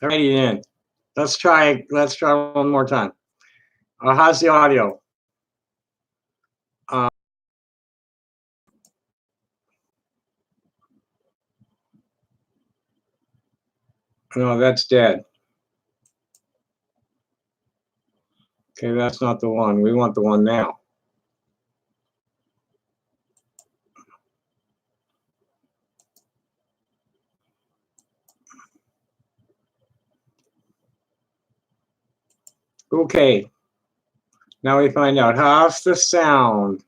Alrighty then. Let's try one more time. How's the audio? Uh, no, that's dead. Okay, that's not the one. We want the one now. Okay. Now we find out how's the sound.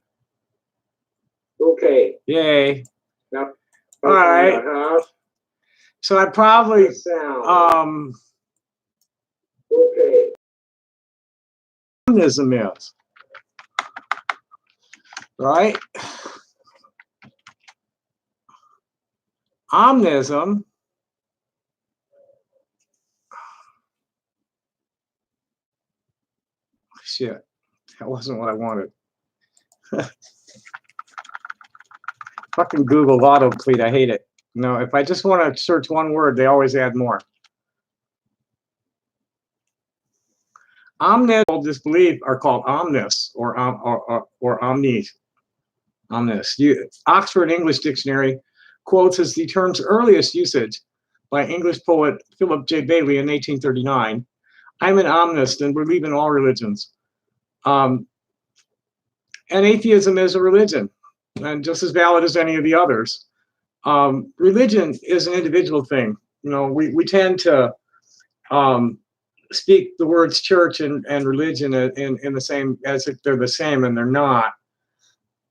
Okay. Yay. Now, all right. So I probably okay. Omnism is right. Omnism. Shit, that wasn't what I wanted. Fucking Google autocomplete. I hate it. No, if I just want to search one word, they always add more. Omnis, disbelief are called omnis or omnis. Oxford English Dictionary quotes as the term's earliest usage by English poet Philip J. Bailey in 1839. I'm an omnist and believe in all religions. And atheism is a religion, and just as valid as any of the others. Religion is an individual thing. You know, we tend to speak the words church and religion in the same, as if they're the same, and they're not.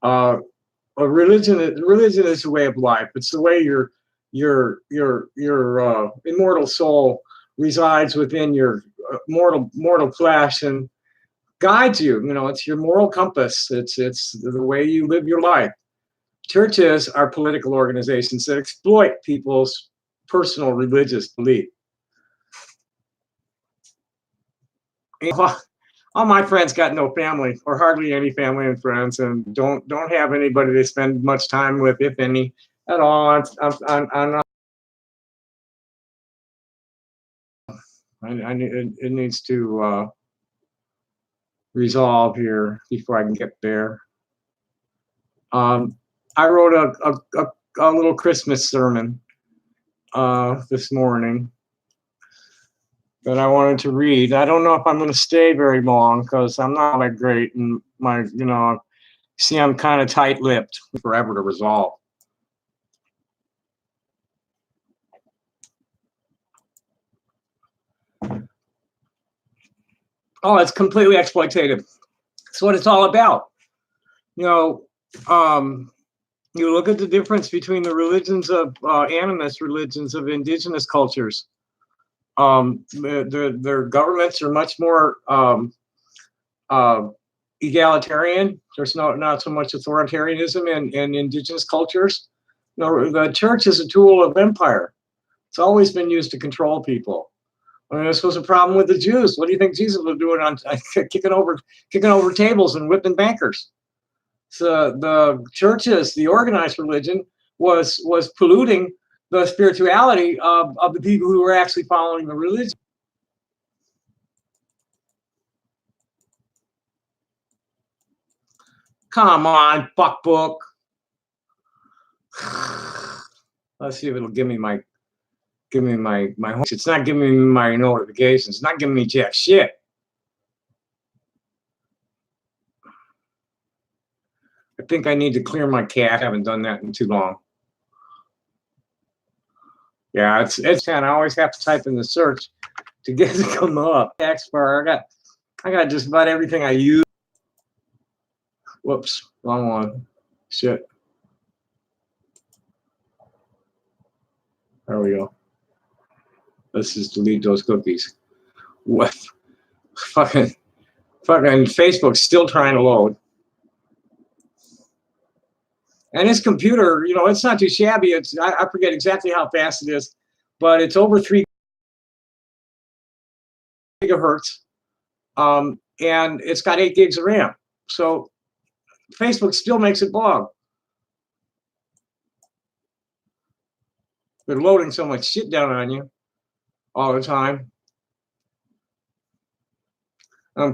A religion is a way of life. It's the way your immortal soul resides within your mortal flesh and guides you. You know, it's your moral compass. It's the way you live your life. Churches are political organizations that exploit people's personal religious belief. All my friends got no family, or hardly any family and friends, and don't have anybody they spend much time with, if any, at all. It needs to resolve here before I can get there. I wrote a little Christmas sermon this morning that I wanted to read. I don't know if I'm going to stay very long because I'm not that great, and see, I'm kind of tight-lipped, forever to resolve. Oh, it's completely exploitative. That's what it's all about. You know, you look at the difference between the religions of animist religions of indigenous cultures. Their governments are much more egalitarian. There's not so much authoritarianism in indigenous cultures. No, the church is a tool of empire. It's always been used to control people. I mean, this was a problem with the Jews. What do you think Jesus was doing on kicking over tables and whipping bankers? So the churches, the organized religion, was polluting the spirituality of the people who were actually following the religion. Come on, fuck book. Let's see if it'll give me my it's not giving me my notifications. It's not giving me jack shit. I think I need to clear my cache. I haven't done that in too long. Yeah, it's kind of, I always have to type in the search to get it to come up. Expert, I got just about everything I use. Whoops, wrong one. Shit. There we go. Let's just delete those cookies. What? Fucking Facebook's still trying to load. And his computer, you know, it's not too shabby. I forget exactly how fast it is, but it's over 3 gigahertz, and it's got 8 gigs of RAM. So Facebook still makes it bog. They're loading so much shit down on you. all the time.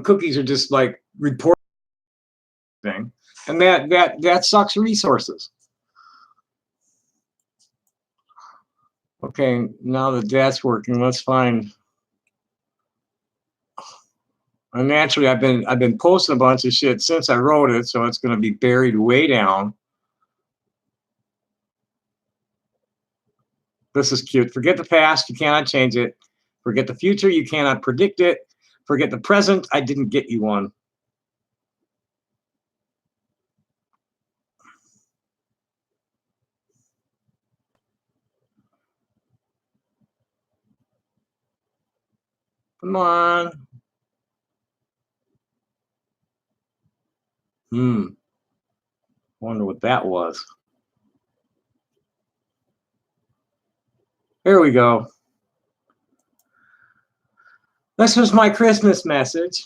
Cookies are just like report thing, and that sucks resources. Okay, now that that's working, let's find. And naturally, I've been posting a bunch of shit since I wrote it, so it's going to be buried way down. This is cute. Forget the past, you cannot change it. Forget the future, you cannot predict it. Forget the present, I didn't get you one. Come on. Wonder what that was. Here we go. This was my Christmas message.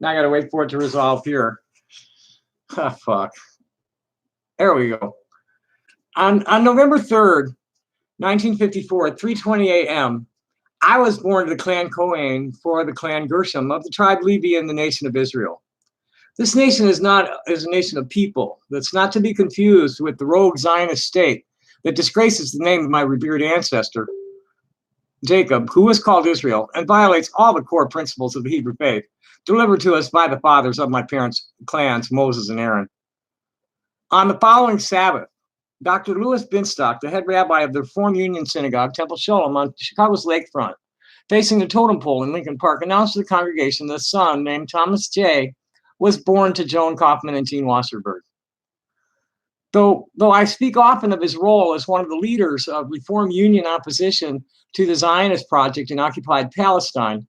Now I gotta wait for it to resolve here. Ah, fuck. There we go. On November 3rd, 1954, at 3:20 a.m., I was born to the clan Cohen for the clan Gershom of the tribe Levi in the nation of Israel. This nation is a nation of people that's not to be confused with the rogue Zionist state that disgraces the name of my revered ancestor, Jacob, who was called Israel, and violates all the core principles of the Hebrew faith delivered to us by the fathers of my parents' clans, Moses and Aaron. On the following Sabbath, Dr. Louis Binstock, the head rabbi of the Reform Union Synagogue, Temple Sholom, on Chicago's lakefront, facing the totem pole in Lincoln Park, announced to the congregation that a son named Thomas J. was born to Joan Kaufman and Jean Wasserberg. Though I speak often of his role as one of the leaders of Reform Union opposition to the Zionist project in occupied Palestine,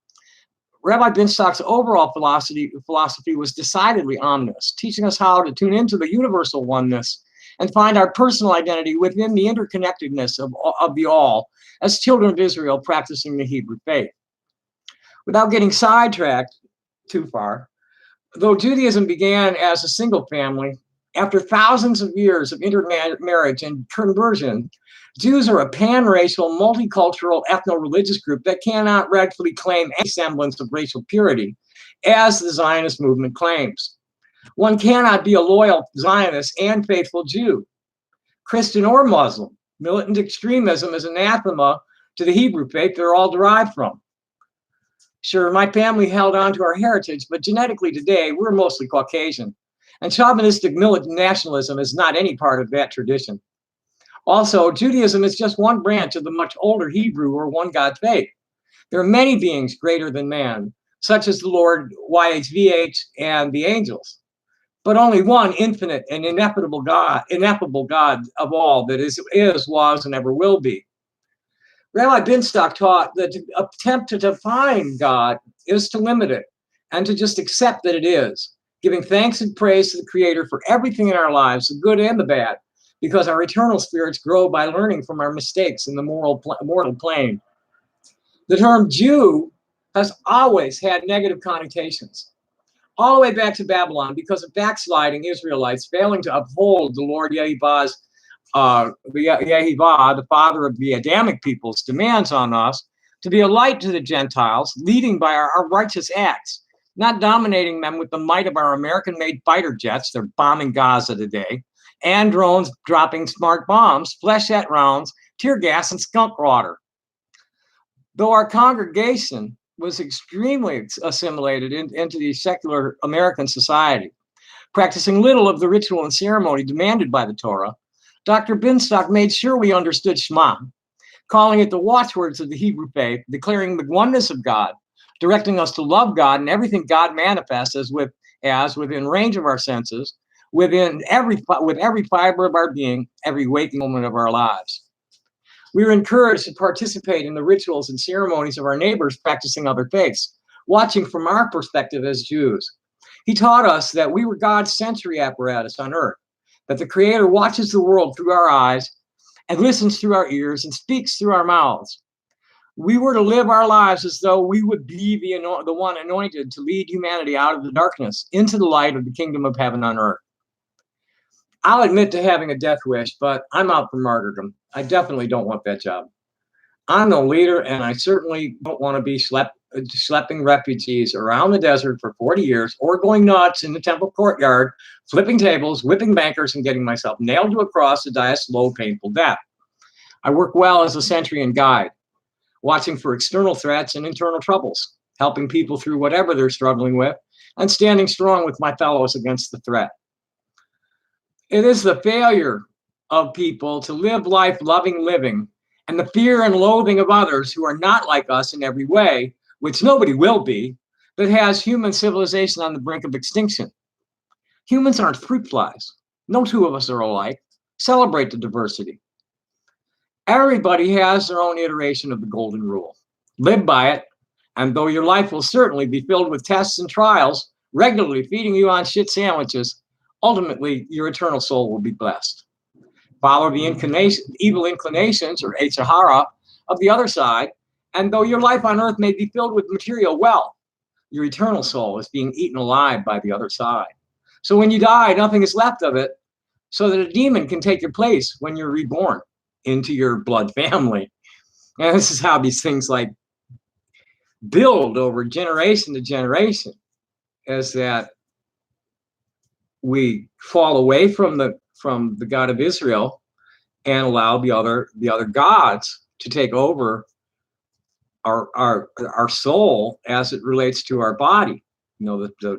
Rabbi Binstock's overall philosophy was decidedly omnist, teaching us how to tune into the universal oneness and find our personal identity within the interconnectedness of the all as children of Israel practicing the Hebrew faith. Without getting sidetracked too far, though Judaism began as a single family, after thousands of years of intermarriage and conversion, Jews are a pan-racial, multicultural, ethno-religious group that cannot rightfully claim any semblance of racial purity, as the Zionist movement claims. One cannot be a loyal Zionist and faithful Jew, Christian or Muslim. Militant extremism is anathema to the Hebrew faith they're all derived from. Sure, my family held on to our heritage, but genetically today, we're mostly Caucasian. And chauvinistic militant nationalism is not any part of that tradition. Also, Judaism is just one branch of the much older Hebrew or one God faith. There are many beings greater than man, such as the Lord, YHVH, and the angels, but only one infinite and ineffable God of all that is, was, and ever will be. Rabbi Binstock taught that to attempt to define God is to limit it and to just accept that it is, giving thanks and praise to the Creator for everything in our lives, the good and the bad, because our eternal spirits grow by learning from our mistakes in the mortal plane. The term Jew has always had negative connotations, all the way back to Babylon, because of backsliding Israelites failing to uphold the Lord Yehovah's Yehovah, the father of the Adamic peoples, demands on us to be a light to the Gentiles, leading by our righteous acts, not dominating them with the might of our American-made fighter jets, they're bombing Gaza today, and drones dropping smart bombs, flechette rounds, tear gas, and skunk water. Though our congregation was extremely assimilated into the secular American society, practicing little of the ritual and ceremony demanded by the Torah, Dr. Binstock made sure we understood Shema, calling it the watchwords of the Hebrew faith, declaring the oneness of God, directing us to love God and everything God manifests as within range of our senses, with every fiber of our being, every waking moment of our lives. We were encouraged to participate in the rituals and ceremonies of our neighbors practicing other faiths, watching from our perspective as Jews. He taught us that we were God's sensory apparatus on earth, that the Creator watches the world through our eyes and listens through our ears and speaks through our mouths. We were to live our lives as though we would be the one anointed to lead humanity out of the darkness into the light of the kingdom of heaven on earth. I'll admit to having a death wish, but I'm out for martyrdom. I definitely don't want that job. I'm no leader, and I certainly don't want to be schlepping refugees around the desert for 40 years or going nuts in the temple courtyard, flipping tables, whipping bankers, and getting myself nailed to a cross to die a slow, painful death. I work well as a sentry and guide, watching for external threats and internal troubles, helping people through whatever they're struggling with, and standing strong with my fellows against the threat. It is the failure of people to live life loving living and the fear and loathing of others who are not like us in every way, which nobody will be, that has human civilization on the brink of extinction. Humans aren't fruit flies. No two of us are alike. Celebrate the diversity. Everybody has their own iteration of the golden rule. Live by it, and though your life will certainly be filled with tests and trials, regularly feeding you on shit sandwiches, ultimately your eternal soul will be blessed. Follow the evil inclinations, or Sahara, of the other side, and though your life on earth may be filled with material wealth, your eternal soul is being eaten alive by the other side. So when you die, nothing is left of it, so that a demon can take your place when you're reborn into your blood family. And this is how these things like build over generation to generation, is that we fall away from the God of Israel and allow the other gods to take over our soul as it relates to our body. You know,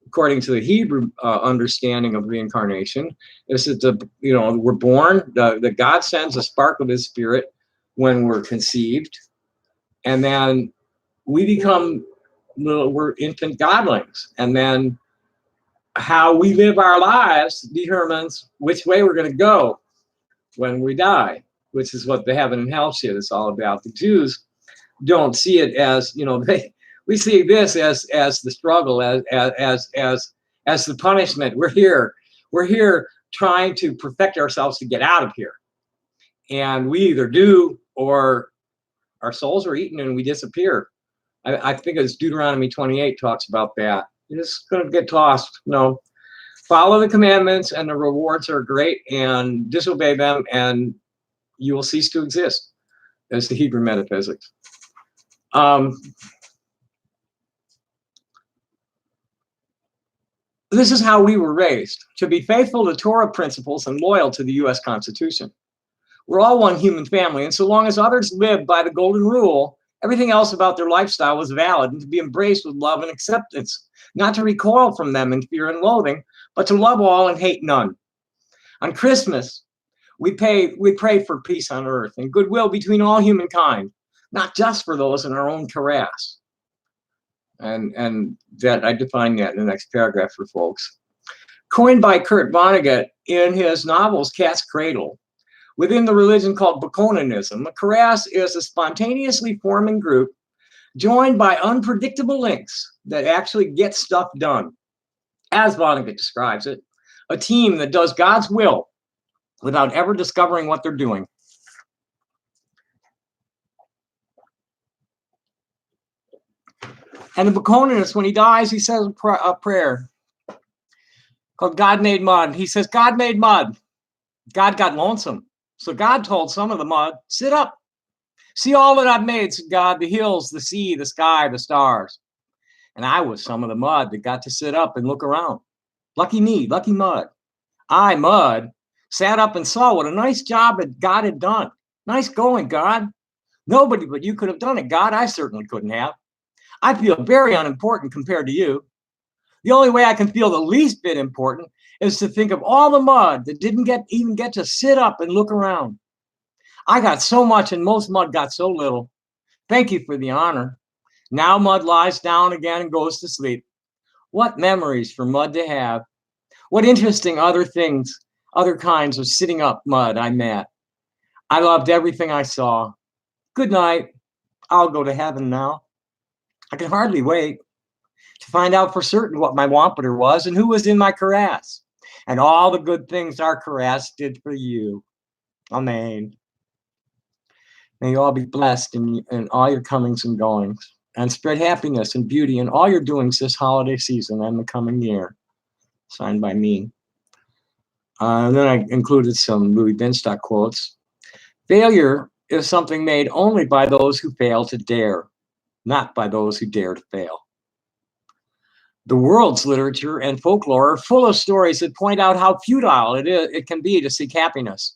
according to the Hebrew understanding of reincarnation, is that we're born, the God sends a spark of His Spirit when we're conceived, and then we become we're infant godlings, and then how we live our lives determines which way we're going to go when we die, which is what the heaven and hell shit is all about. The Jews don't see it as, we see this as the struggle, as the punishment. We're here trying to perfect ourselves to get out of here, and we either do or our souls are eaten and we disappear. I think it's Deuteronomy 28 talks about that. You're just going to get tossed. No, follow the commandments and the rewards are great, and disobey them and you will cease to exist. That's the Hebrew metaphysics. This is how we were raised, to be faithful to Torah principles and loyal to the U.S. Constitution. We're all one human family, and so long as others live by the golden rule, everything else about their lifestyle was valid and to be embraced with love and acceptance, not to recoil from them in fear and loathing, but to love all and hate none. On Christmas, we pray for peace on earth and goodwill between all humankind, not just for those in our own Karas. And that I define that in the next paragraph for folks. Coined by Kurt Vonnegut in his novels Cat's Cradle, within the religion called Bakonanism, a Karas is a spontaneously forming group joined by unpredictable links that actually get stuff done. As Vonnegut describes it, a team that does God's will without ever discovering what they're doing. And the Bakonanist, when he dies, he says a prayer called God Made Mud. He says, God made mud. God got lonesome. So God told some of the mud, sit up. See all that I've made, said God, the hills, the sea, the sky, the stars. And I was some of the mud that got to sit up and look around. Lucky me, lucky mud. I, mud, sat up and saw what a nice job that God had done. Nice going, God. Nobody but you could have done it, God. I certainly couldn't have. I feel very unimportant compared to you. The only way I can feel the least bit important is to think of all the mud that didn't even get to sit up and look around. I got so much and most mud got so little. Thank you for the honor. Now mud lies down again and goes to sleep. What memories for mud to have. What interesting other things, other kinds of sitting up mud I met. I loved everything I saw. Good night. I'll go to heaven now. I can hardly wait to find out for certain what my Wampeter was and who was in my Karas, and all the good things our Karas did for you. Amen. May you all be blessed in all your comings and goings, and spread happiness and beauty in all your doings this holiday season and the coming year. Signed by me. And then I included some Louis Binstock quotes. Failure is something made only by those who fail to dare, not by those who dare to fail. The world's literature and folklore are full of stories that point out how futile it can be to seek happiness.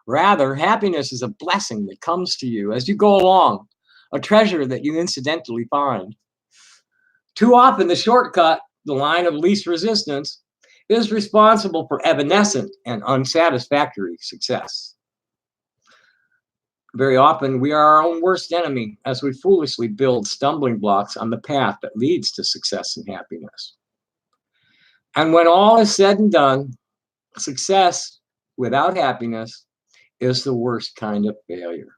Rather, happiness is a blessing that comes to you as you go along, a treasure that you incidentally find. Too often, the shortcut, the line of least resistance, is responsible for evanescent and unsatisfactory success. Very often, we are our own worst enemy as we foolishly build stumbling blocks on the path that leads to success and happiness. And when all is said and done, success without happiness is the worst kind of failure.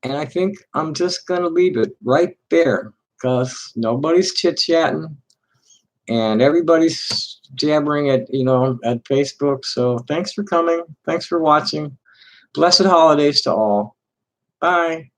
And I think I'm just going to leave it right there because nobody's chit-chatting and everybody's jabbering at, at Facebook. So thanks for coming. Thanks for watching. Blessed holidays to all. Bye.